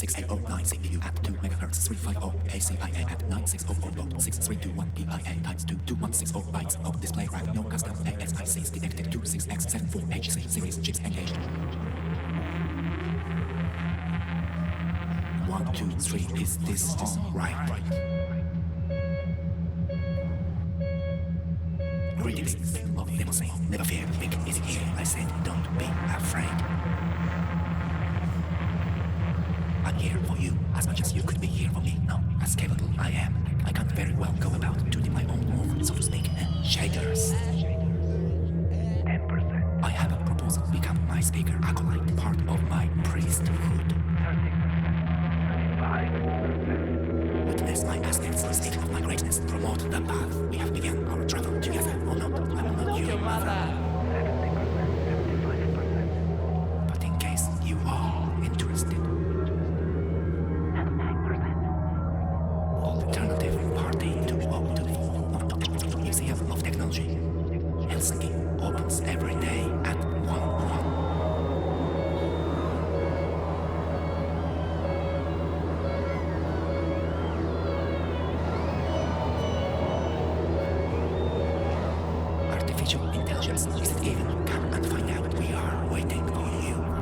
6809 CPU at 2 MHz 350 ACIA at 9600 6321 PIA times 2 2160 bytes of display RAM. No custom ASICs detected. 26X74HC series chips engaged. 1, 2, 3. Is this all right? Greetings, of limousine. Never fear, Vic is here. I said, don't be afraid. I'm here for you as much as you could be here for me. Now, as capable I am, I can't very well go about doing my own move, so to speak. Shaders. 10%. I have a proposal. Become my speaker acolyte, part of my priesthood. 35%. Witness my aspects, the state of my greatness. Promote the path. We have begun our travel together, or not. I'm not your mother. 70%, 75%. But in case you are interested. 9%. Alternative party to Museum of Technology. Helsinki opens every day at 1:1. Artificial intelligence, is it even? Come and find out. We are waiting for you.